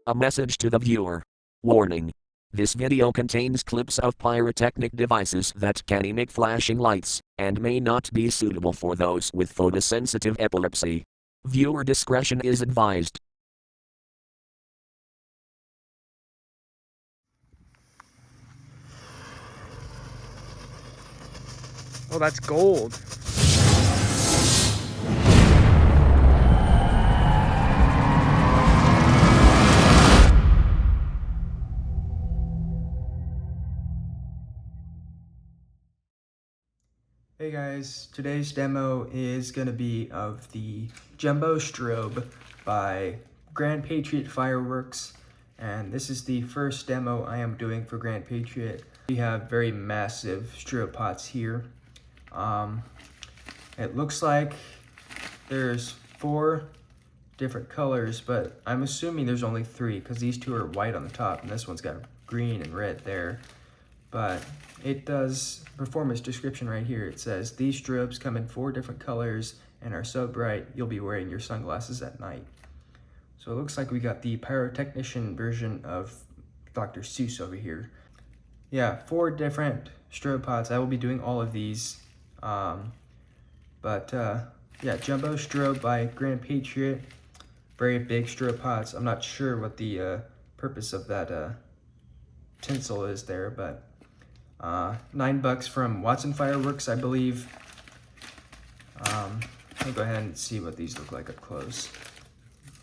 A message to the viewer. Warning. This video contains clips of pyrotechnic devices that can emit flashing lights, and may not be suitable for those with photosensitive epilepsy. Viewer discretion is advised. Oh, that's gold. Hey guys, today's demo is going to be of the Jumbo Strobe by Grand Patriot Fireworks, and this is the first demo I am doing for Grand Patriot. We have very massive strobe pots here. It looks like there's 4 different colors, but I'm assuming there's only 3 because these 2 are white on the top and this one's got green and red there. But it does performance description right here. It says these strobes come in 4 different colors and are so bright you'll be wearing your sunglasses at night. So it looks like we got the pyrotechnician version of Dr. Seuss over here. Yeah, 4 different strobe pots. I will be doing all of these. Yeah, Jumbo Strobe by Grand Patriot. Very big strobe pots. I'm not sure what the purpose of that tinsel is there, but $9 from Watson Fireworks, I believe. I'll go ahead and see what these look like up close.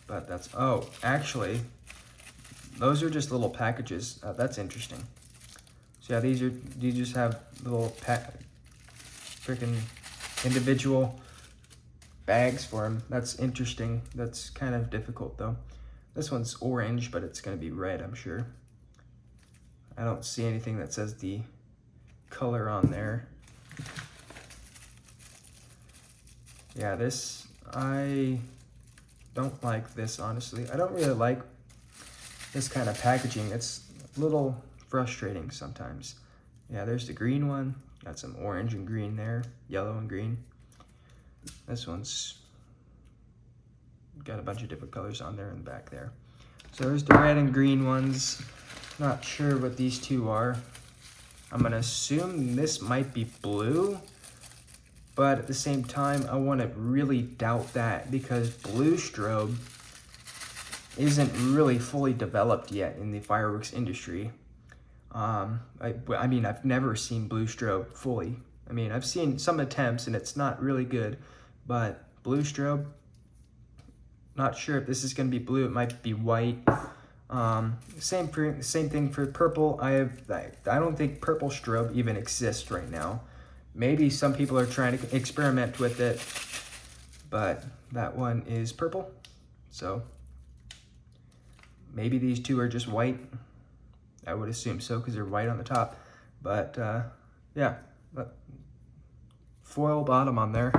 But that's, oh, actually, those are just little packages. That's interesting. So yeah, these just have little freaking individual bags for them. That's interesting. That's kind of difficult though. This one's orange, but it's gonna be red, I'm sure. I don't see anything that says the color on there. Yeah, this, I don't like this, honestly. I don't really like this kind of packaging. It's a little frustrating sometimes. Yeah, there's the green one. Got some orange and green there, yellow and green. This one's got a bunch of different colors on there in the back there. So there's the red and green ones. Not sure what these 2 are. I'm gonna assume this might be blue, but at the same time, I wanna really doubt that because blue strobe isn't really fully developed yet in the fireworks industry. I mean, I've never seen blue strobe fully. I mean, I've seen some attempts and it's not really good, but blue strobe, not sure if this is gonna be blue. It might be white. Same thing for purple. I don't think purple strobe even exists right now. Maybe some people are trying to experiment with it, but that one is purple. So maybe these 2 are just white. I would assume so because they're white on the top. But yeah, foil bottom on there.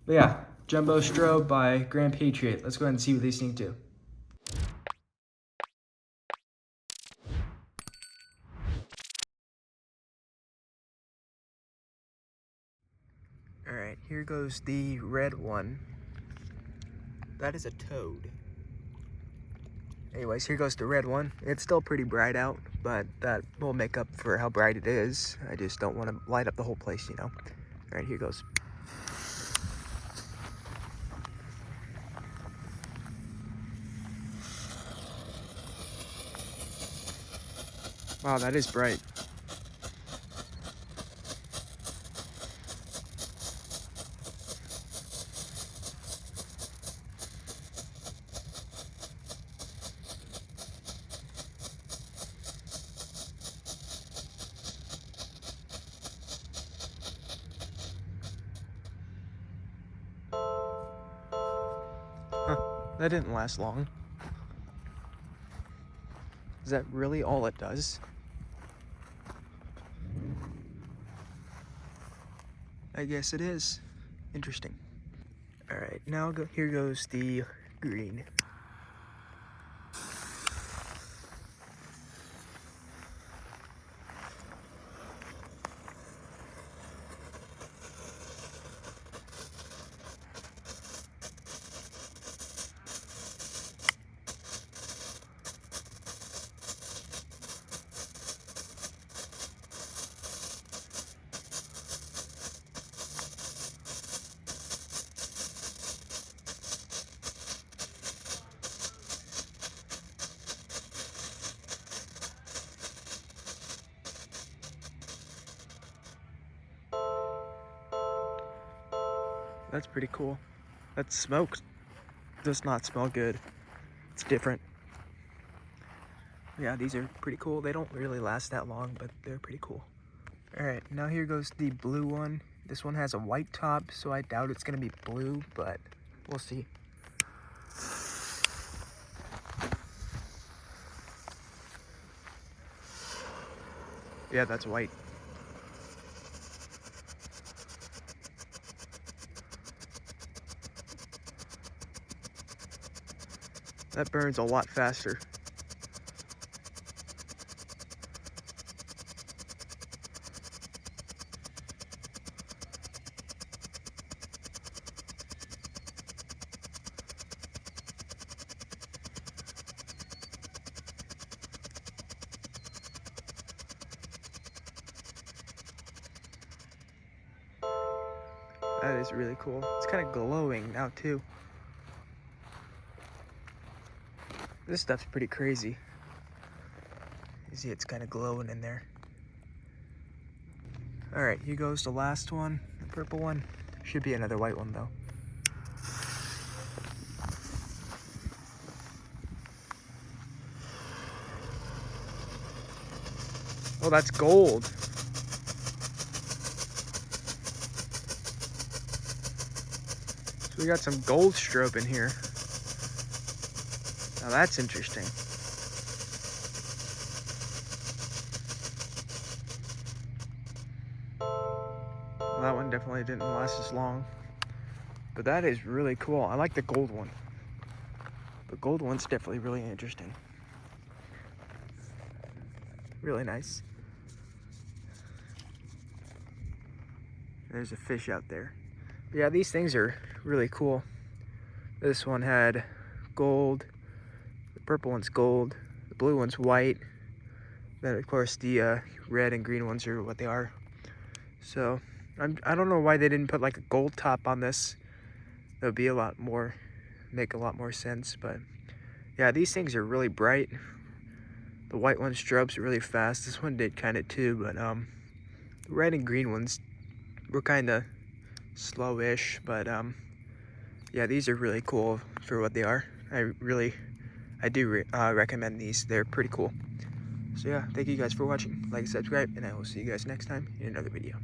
But yeah, Jumbo Strobe by Grand Patriot. Let's go ahead and see what these things do. Alright, here goes the red one. That is a toad. Anyways, here goes the red one. It's still pretty bright out, but that will make up for how bright it is. I just don't want to light up the whole place, you know. Alright, here goes. Wow, that is bright. That didn't last long. Is that really all it does? I guess it is. Interesting. Alright, now here goes the green. That's pretty cool. That smoke does not smell good. It's different. Yeah, these are pretty cool. They don't really last that long, but they're pretty cool. All right, now here goes the blue one. This one has a white top, so I doubt it's gonna be blue, but we'll see. Yeah, that's white. That burns a lot faster. That is really cool. It's kind of glowing now too. This stuff's pretty crazy. You see it's kind of glowing in there. All right, here goes the last one, the purple one. Should be another white one though. Oh, that's gold. So we got some gold strobe in here. Now that's interesting. Well, that one definitely didn't last as long. But that is really cool. I like the gold one. The gold one's definitely really interesting. Really nice. There's a fish out there. But yeah, these things are really cool. This one had gold. The purple one's gold. The blue one's white. Then of course the red and green ones are what they are. So I don't know why they didn't put like a gold top on this. That would be a lot more, make a lot more sense. But yeah, these things are really bright. The white one strobes really fast. This one did kind of too, but the red and green ones were kind of slowish. But yeah, these are really cool for what they are. I do recommend these. They're pretty cool. So yeah, thank you guys for watching. Like and subscribe, and I will see you guys next time in another video.